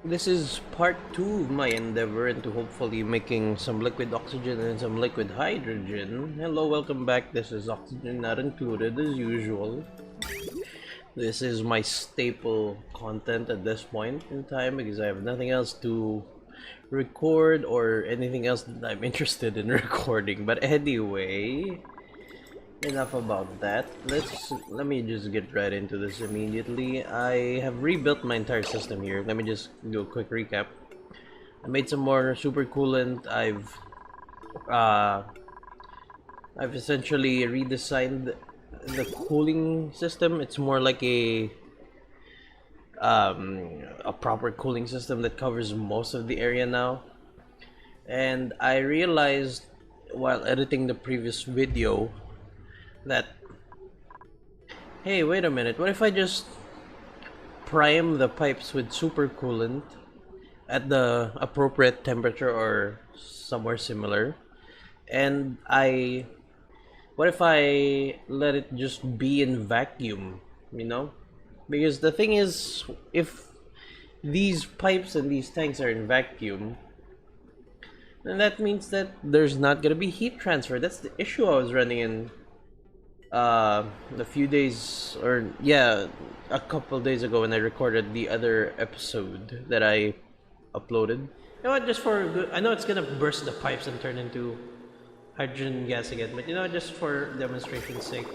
This is part 2 of my endeavor into hopefully making some liquid oxygen and some liquid hydrogen. Hello, welcome back. This is oxygen not included as usual. This is my staple content at this point in time because I have nothing else to record or anything else that I'm interested in recording. But anyway, enough about that. Let me just get right into this immediately. I have rebuilt my entire system here. Let me just do a quick recap. I made some more super coolant. I've essentially redesigned the cooling system. It's more like a proper cooling system that covers most of the area now. And I realized while editing the previous video that, hey, wait a minute, what if I just prime the pipes with super coolant at the appropriate temperature or somewhere similar, and what if I let it just be in vacuum, because the thing is, if these pipes and these tanks are in vacuum, then that means that there's not gonna be heat transfer. That's the issue I was running in a few days, or yeah, a couple days ago when I recorded the other episode that I uploaded. You know what, just for good, I know it's gonna burst the pipes and turn into hydrogen gas again, but just for demonstration's sake,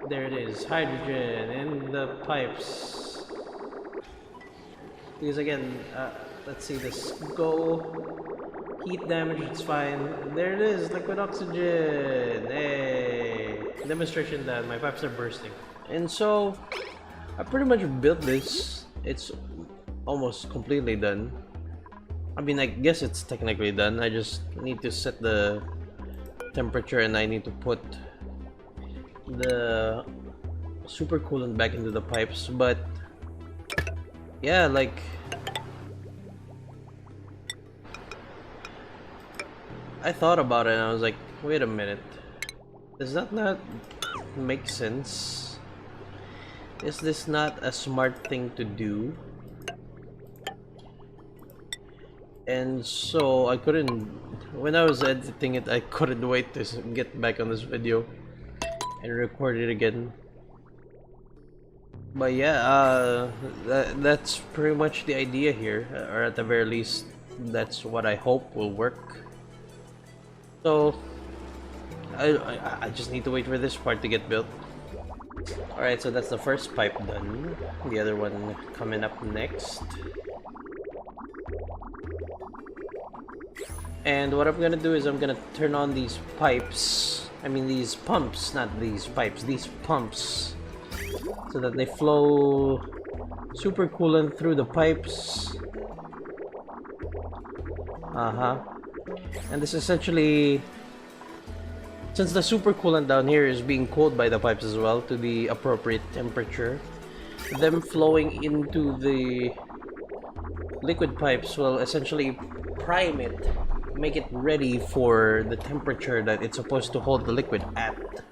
there it is, hydrogen in the pipes. Because again, let's see this go. Heat damage, it's fine. There it is, liquid oxygen. Hey, demonstration done. My pipes are bursting. And so, I pretty much built this. It's almost completely done. I mean, I guess it's technically done. I just need to set the temperature and I need to put the super coolant back into the pipes. But yeah, like, I thought about it and I was like, wait a minute, does that not make sense? Is this not a smart thing to do? And so I couldn't, when I was editing it, I couldn't wait to get back on this video and record it again. But yeah, that's pretty much the idea here, or at the very least, that's what I hope will work. So, I just need to wait for this part to get built. Alright, so that's the first pipe done. The other one coming up next. And what I'm gonna do is I'm gonna turn on these pipes. I mean these pumps, not these pipes, these pumps. So that they flow super coolant through the pipes. And this essentially, since the super coolant down here is being cooled by the pipes as well to the appropriate temperature, them flowing into the liquid pipes will essentially prime it, make it ready for the temperature that it's supposed to hold the liquid at.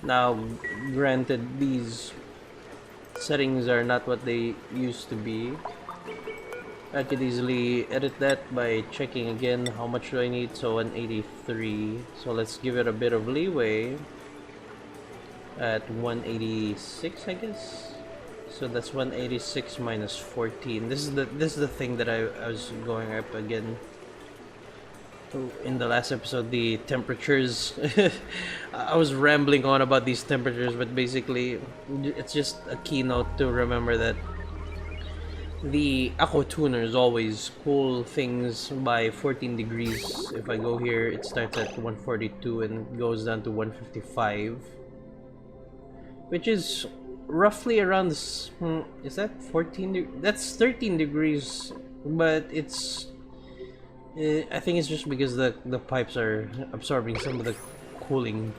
Now, granted, these settings are not what they used to be. I could easily edit that by checking again how much do I need. So 183, so let's give it a bit of leeway at 186, I guess. So that's 186 minus 14. This is the thing that I was going up again in the last episode, the temperatures. I was rambling on about these temperatures, but basically it's just a keynote to remember that the Aqua tuners always cool things by 14 degrees. If I go here, it starts at 142 and goes down to 155, which is roughly around this, is that 14? That's 13 degrees, but it's I think it's just because the pipes are absorbing some of the cooling.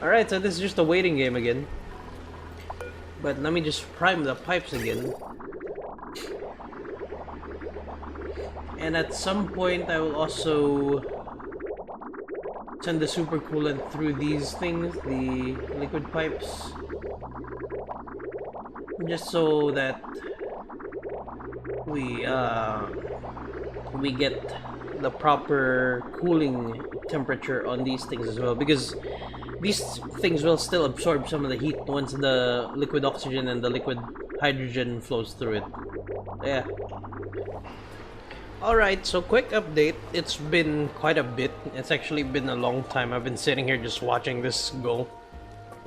Alright, so this is just a waiting game again. But let me just prime the pipes again. And at some point I will also send the super coolant through these things, the liquid pipes, just so that we we get the proper cooling temperature on these things as well, because these things will still absorb some of the heat once the liquid oxygen and the liquid hydrogen flows through it. Yeah. Alright, so quick update. It's been quite a bit. It's actually been a long time. I've been sitting here just watching this go.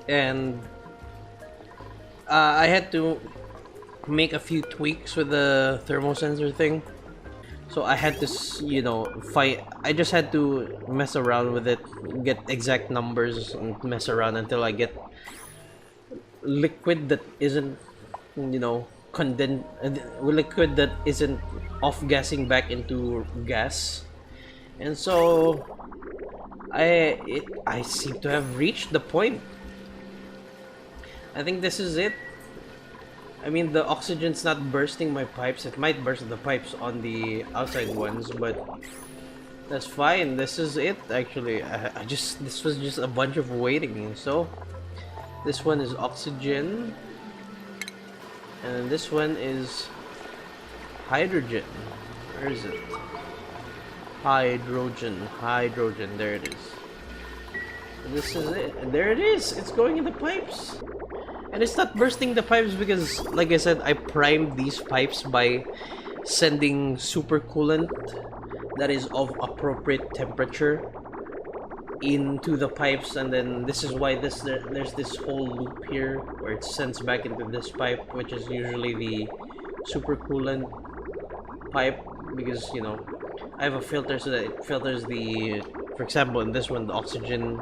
And I had to make a few tweaks with the thermosensor thing. So I had to, you know, I just had to mess around with it, get exact numbers, and mess around until I get liquid that isn't, you know, liquid that isn't off-gassing back into gas. And so I seem to have reached the point. I think this is it. I mean, the oxygen's not bursting my pipes. It might burst the pipes on the outside ones, but that's fine. This is it, actually. This was just a bunch of waiting. So this one is oxygen, and this one is hydrogen. Where is it? Hydrogen. There it is. And this is it. And there it is. It's going in the pipes. And it's not bursting the pipes because, like I said, I primed these pipes by sending supercoolant that is of appropriate temperature into the pipes, and then this is why there's this whole loop here where it sends back into this pipe, which is usually the supercoolant pipe, because, you know, I have a filter so that it filters the, for example, in this one, the oxygen,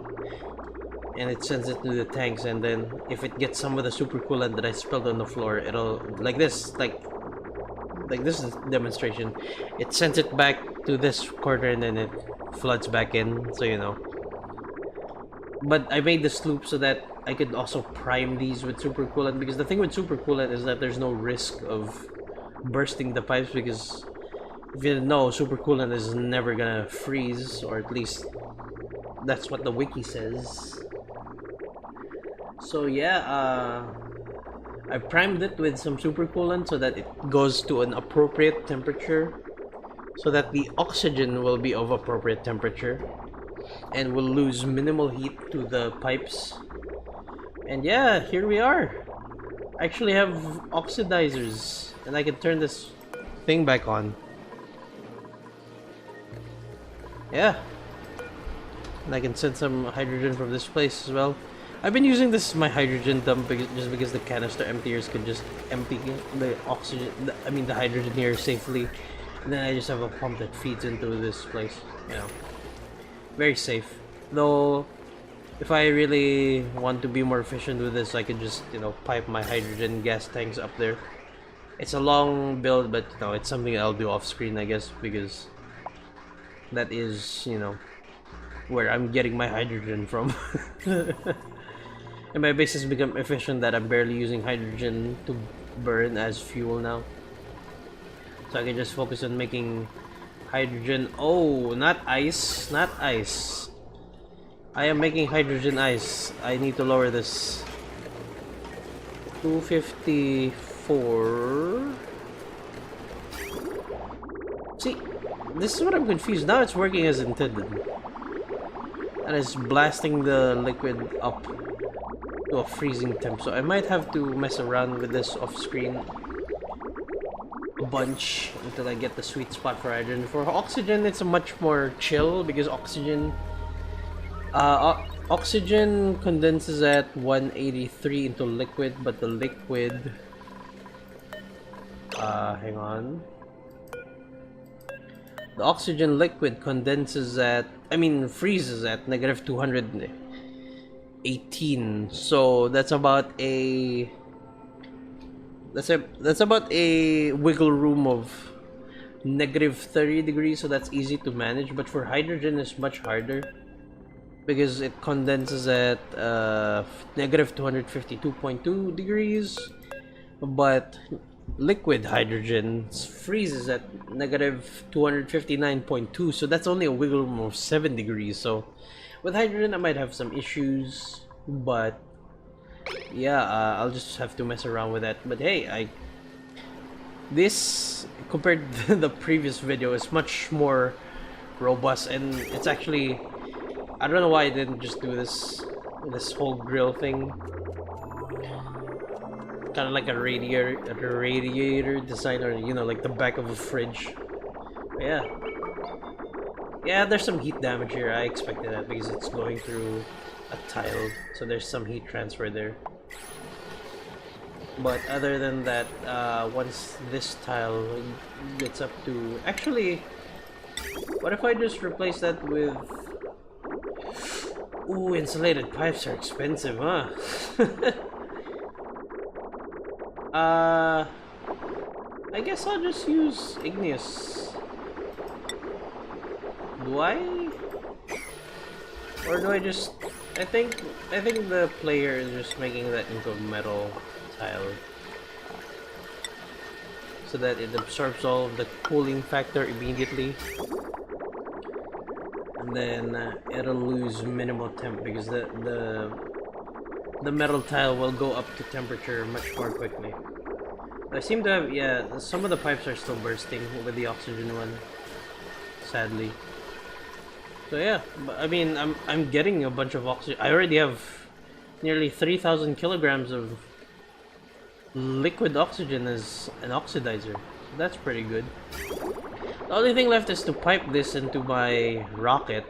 and it sends it to the tanks, and then if it gets some of the supercoolant that I spilled on the floor, it'll, like this, like this is demonstration, it sends it back to this corner and then it floods back in, so you know. But I made this loop so that I could also prime these with supercoolant, because the thing with supercoolant is that there's no risk of bursting the pipes, because if you know, supercoolant is never gonna freeze, or at least that's what the wiki says. So yeah, I primed it with some supercoolant so that it goes to an appropriate temperature, so that the oxygen will be of appropriate temperature and will lose minimal heat to the pipes. And yeah, here we are. I actually have oxidizers, and I can turn this thing back on. Yeah, and I can send some hydrogen from this place as well. I've been using this as my hydrogen dump just because the canister emptiers could just empty the oxygen, the hydrogen here safely, and then I just have a pump that feeds into this place. You know, very safe. Though, if I really want to be more efficient with this, I could just, you know, pipe my hydrogen gas tanks up there. It's a long build, but you know, it's something I'll do off screen, I guess, because that is, you know, where I'm getting my hydrogen from. And my base has become efficient that I'm barely using hydrogen to burn as fuel now. So I can just focus on making hydrogen. Oh, not ice, not ice. I am making hydrogen ice. I need to lower this. 254. See, this is what I'm confused. Now it's working as intended. And it's blasting the liquid up to a freezing temp. So I might have to mess around with this off screen a bunch until I get the sweet spot for hydrogen. For oxygen, it's a much more chill, because oxygen condenses at 183 into liquid, but the liquid, hang on. The oxygen liquid condenses at, freezes at negative 218. So that's about a wiggle room of negative 30 degrees. So that's easy to manage. But for hydrogen, it's much harder, because it condenses at negative 252.2 degrees, but liquid hydrogen freezes at negative 259.2, so that's only a wiggle room of 7 degrees. So with hydrogen I might have some issues, but yeah, I'll just have to mess around with that. But hey, This, compared to the previous video, is much more robust, and it's actually, I don't know why I didn't just do this whole grill thing. Kind of like a radiator design, or you know, like the back of a fridge. But yeah. Yeah, there's some heat damage here. I expected that because it's going through a tile, so there's some heat transfer there. But other than that, once this tile gets up to... Actually, what if I just replace that with... Ooh, insulated pipes are expensive, huh? I guess I'll just use igneous. Do I? Or do I just... I think the player is just making that into a metal tile, so that it absorbs all of the cooling factor immediately, and then it'll lose minimal temp because the metal tile will go up to temperature much more quickly. I seem to have, yeah, some of the pipes are still bursting with the oxygen one, sadly. So yeah, but I mean, I'm getting a bunch of oxygen. I already have nearly 3,000 kilograms of liquid oxygen as an oxidizer. That's pretty good. The only thing left is to pipe this into my rocket,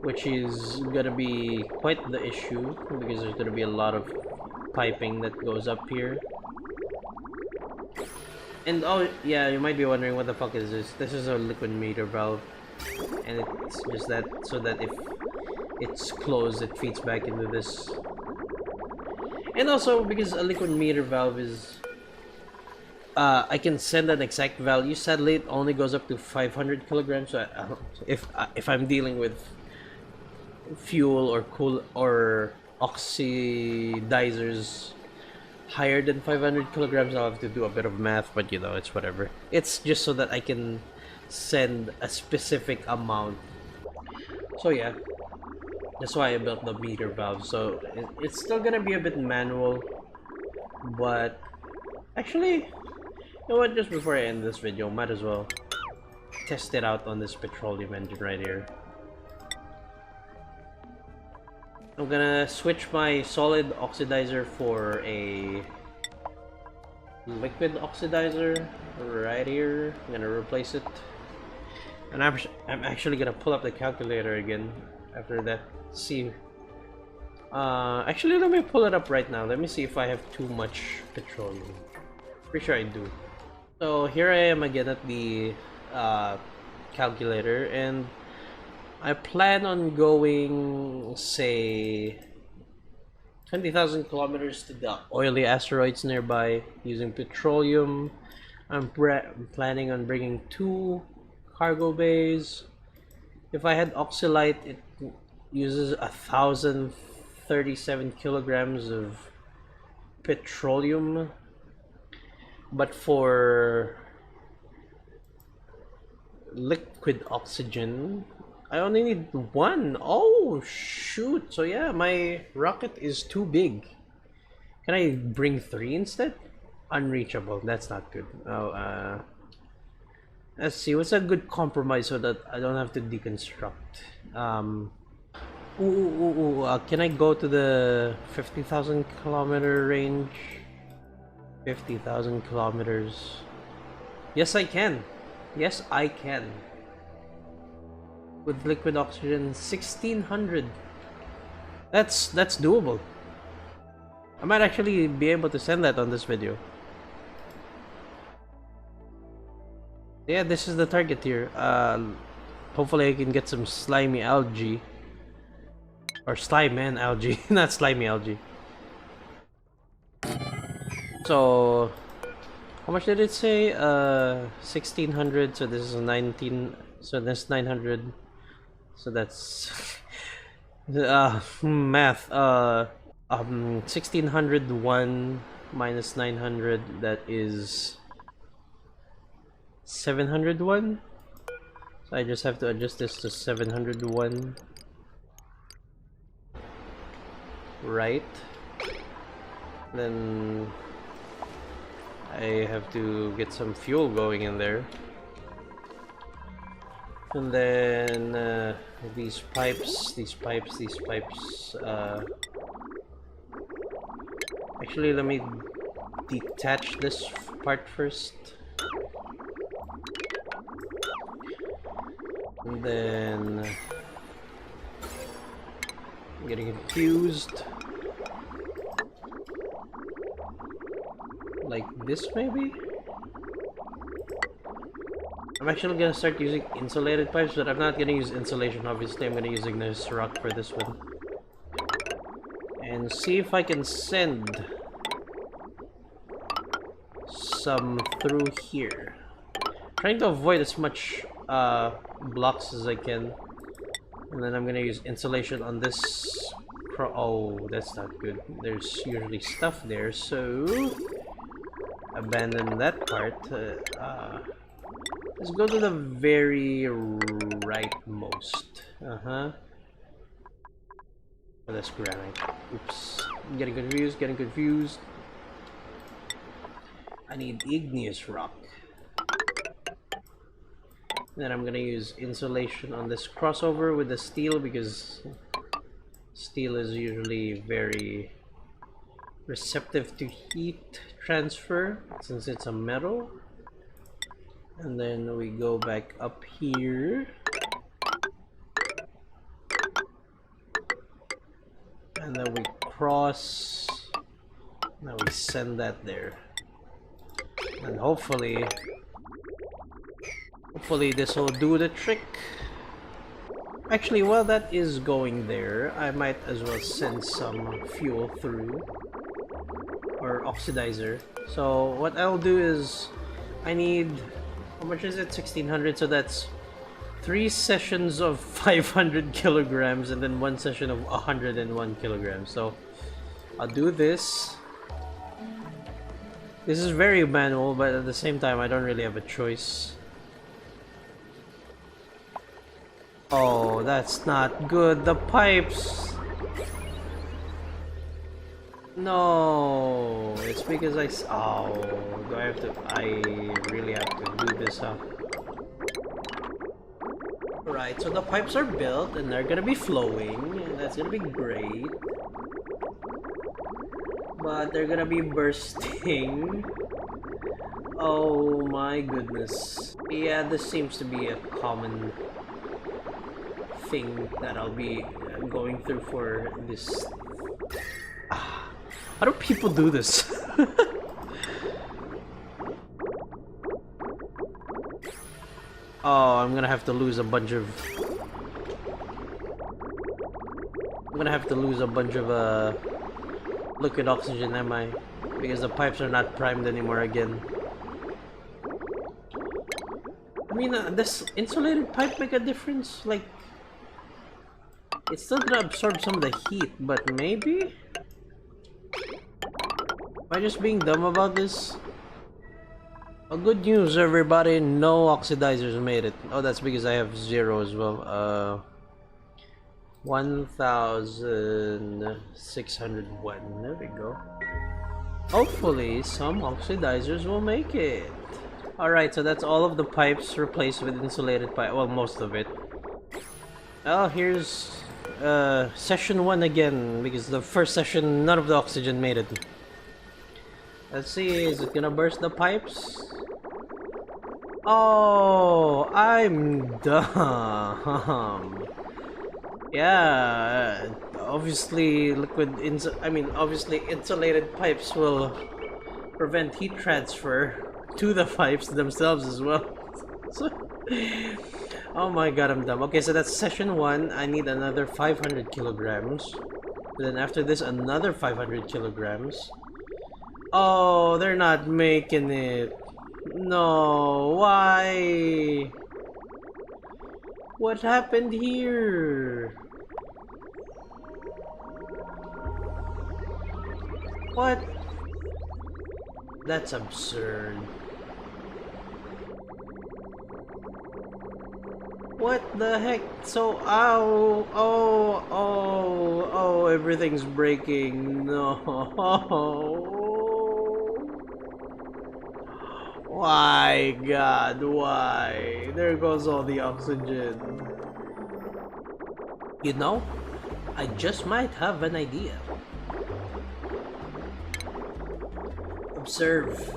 which is gonna be quite the issue because there's gonna be a lot of piping that goes up here. And oh yeah, you might be wondering, what the fuck is this? This is a liquid meter valve, and it's just that so that if it's closed, it feeds back into this. And also because a liquid meter valve is, I can send an exact value. Sadly, it only goes up to 500 kilograms. So if I'm dealing with fuel or cool or oxidizers higher than 500 kilograms, I'll have to do a bit of math, but you know, it's whatever. It's just so that I can send a specific amount. So yeah, that's why I built the meter valve. So it's still gonna be a bit manual, but actually, you know what, just before I end this video, might as well test it out on this petroleum engine right here. I'm gonna switch my solid oxidizer for a liquid oxidizer right here. I'm gonna replace it, and I'm actually gonna pull up the calculator again after that. See, actually, let me pull it up right now. Let me see if I have too much petroleum. Pretty sure I do. So here I am again at the calculator, and I plan on going, say, 20,000 kilometers to the oily asteroids nearby using petroleum. I'm planning on bringing 2 cargo bays. If I had oxylite, it uses 1,037 kilograms of petroleum. But for liquid oxygen, I only need 1. Oh shoot! So yeah, my rocket is too big. Can I bring 3 instead? Unreachable. That's not good. Oh, let's see. What's a good compromise so that I don't have to deconstruct? Can I go to the 50,000 kilometer range? 50,000 kilometers. Yes, I can. Yes, I can. With liquid oxygen, 1,600. That's doable. I might actually be able to send that on this video. Yeah, this is the target here. Hopefully I can get some slimy algae. Or slime and algae, not slimy algae. So, how much did it say? 1,600, so this is 19, so that's 900. So that's math. 1,601 minus 900, that is 701. So I just have to adjust this to 701. Right. Then I have to get some fuel going in there. And then these pipes. Actually, let me detach this part first. And then I'm getting confused. Like this, maybe? I'm actually gonna start using insulated pipes, but I'm not gonna use insulation, obviously. I'm gonna use igneous rock for this one. And see if I can send some through here. Trying to avoid as much blocks as I can. And then I'm gonna use insulation on this. Oh, that's not good. There's usually stuff there, so abandon that part. Let's go to the very rightmost. Oh, that's granite. Oops. I'm getting confused. I need igneous rock. Then I'm gonna use insulation on this crossover with the steel because steel is usually very receptive to heat transfer since it's a metal. And then we go back up here. And then we cross. Now we send that there. And hopefully this will do the trick. Actually, while that is going there, I might as well send some fuel through. Or oxidizer. So what I'll do is I need, how much is it? 1600, so that's 3 sessions of 500 kilograms and then 1 session of 101 kilograms. So I'll do this. This is very manual, but at the same time I don't really have a choice. Oh, that's not good. The pipes. No, it's because oh, do I have to? I really have to do this, huh? Right, so the pipes are built and they're gonna be flowing, and that's gonna be great. But they're gonna be bursting. Oh my goodness. Yeah, this seems to be a common thing that I'll be going through for this. How do people do this? Oh, I'm gonna have to lose a bunch of liquid oxygen, am I? Because the pipes are not primed anymore again. I mean, does insulated pipe make a difference? Like, it's still gonna absorb some of the heat, but maybe? Am I just being dumb about this? Oh, good news, everybody. No oxidizers made it. Oh, that's because I have 0 as well. 1601. There we go. Hopefully, some oxidizers will make it. Alright, so that's all of the pipes replaced with insulated pipe. Well, most of it. Well, here's session 1 again, because the first session, none of the oxygen made it. Let's see, is it gonna burst the pipes? Oh, I'm dumb. Yeah, obviously obviously insulated pipes will prevent heat transfer to the pipes themselves as well. Oh my god, I'm dumb. Okay, so that's session 1. I need another 500 kilograms. Then after this, another 500 kilograms. Oh, they're not making it. No, why? What happened here? What? That's absurd. What the heck? So, oh, everything's breaking. No. Why, God, why? There goes all the oxygen. You know, I just might have an idea. Observe.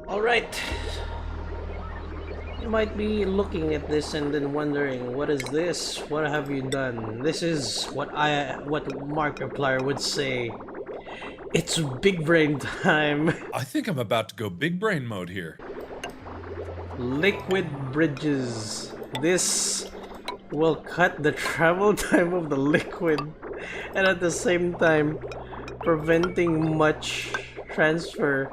Alright. You might be looking at this and then wondering, what is this? What have you done? This is what Markiplier would say. It's big brain time. I think I'm about to go big brain mode here. Liquid bridges. This will cut the travel time of the liquid and at the same time preventing much transfer,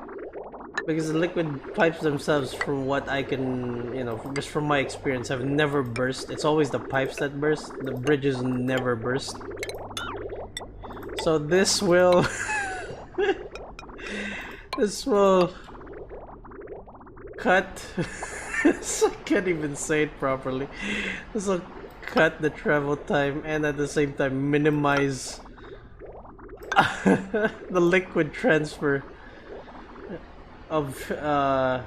because the liquid pipes themselves, from what I can, just from my experience, have never burst. It's always the pipes that burst. The bridges never burst. So this will this will cut I can't even say it properly. This will cut the travel time and at the same time minimize the liquid transfer of the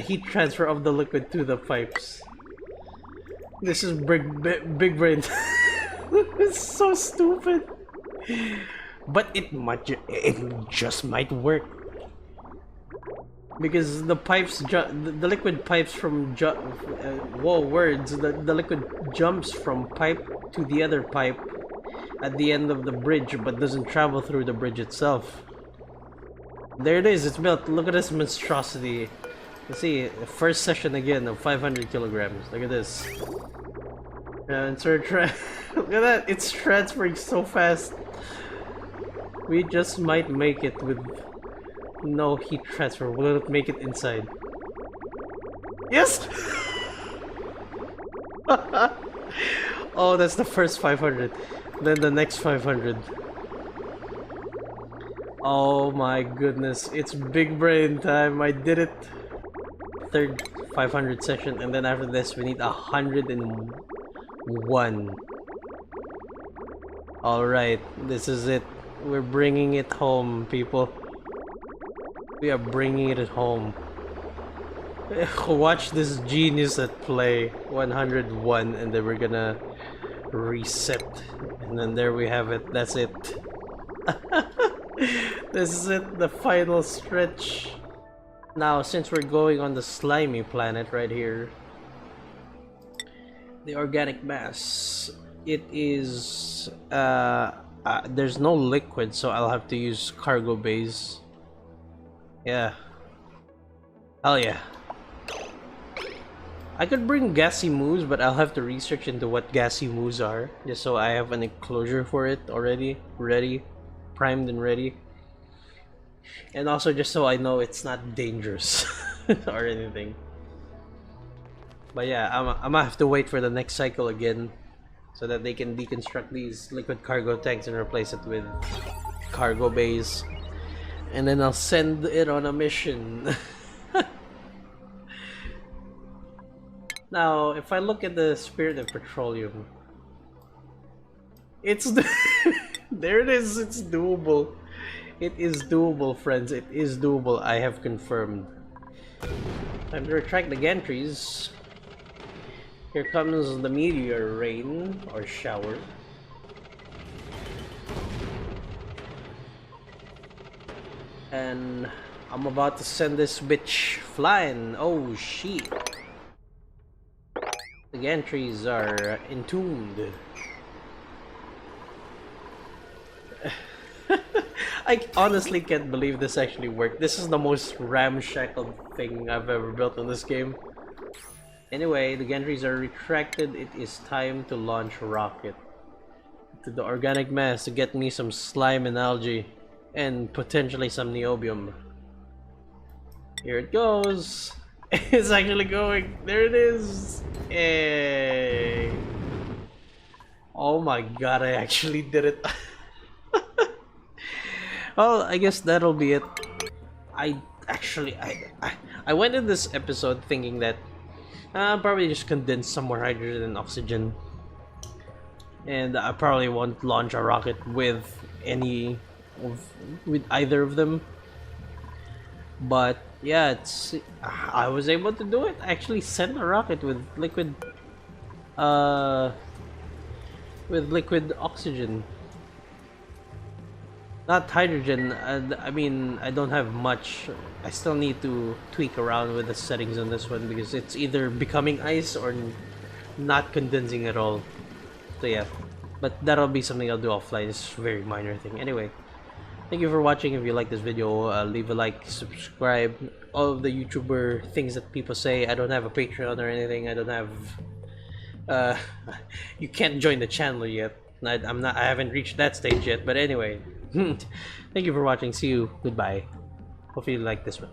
heat transfer of the liquid to the pipes. This is big brain. It's so stupid, but it just might work, because the pipes the liquid pipes from the liquid jumps from pipe to the other pipe at the end of the bridge, but doesn't travel through the bridge itself. There it is, it's built. Look at this monstrosity. Let's see, first session again of 500 kilograms. Look at this. And so look at that, it's transferring so fast. We just might make it with no heat transfer. Will it make it inside? Yes! Oh, that's the first 500. Then the next 500. Oh my goodness, it's big brain time. I did it. Third 500 session, and then after this we need 101. Alright, this is it. We're bringing it home, people. We are bringing it home. Watch this genius at play. 101, and then we're gonna reset. And then there we have it. That's it. This is it, the final stretch. Now, since we're going on the slimy planet right here, the organic mass, it is there's no liquid, so I'll have to use cargo bays. Yeah, hell yeah. I could bring gassy moos, but I'll have to research into what gassy moos are, just so I have an enclosure for it already ready, primed and ready. And also just so I know it's not dangerous or anything. But yeah, I'm gonna have to wait for the next cycle again, so that they can deconstruct these liquid cargo tanks and replace it with cargo bays. And then I'll send it on a mission. Now, if I look at the spirit of petroleum, it's there it is, it's doable. It is doable, friends. It is doable. I have confirmed. Time to retract the gantries. Here comes the meteor rain or shower. And I'm about to send this bitch flying. Oh shit. The gantries are entombed. I honestly can't believe this actually worked. This is the most ramshackle thing I've ever built in this game. Anyway, the gantries are retracted. It is time to launch a rocket. to the organic mass to get me some slime and algae, and potentially some niobium. Here it goes. It's actually going. There it is. Hey. Oh my god, I actually did it. Well, I guess that'll be it. I actually, I went in this episode thinking that probably just condense some more hydrogen and oxygen, and I probably won't launch a rocket with any with either of them. But yeah, it's I was able to do it. I actually sent a rocket uh, with liquid oxygen, not hydrogen. I mean, I don't have much. I still need to tweak around with the settings on this one because it's either becoming ice or not condensing at all. So yeah, but that'll be something I'll do offline. It's a very minor thing. Anyway, thank you for watching. If you like this video, leave a like, subscribe. All of the YouTuber things that people say. I don't have a Patreon or anything. I don't have. Uh, you can't join the channel yet. I'm not. I haven't reached that stage yet. But anyway, thank you for watching. See you. Goodbye. Hopefully you like this one.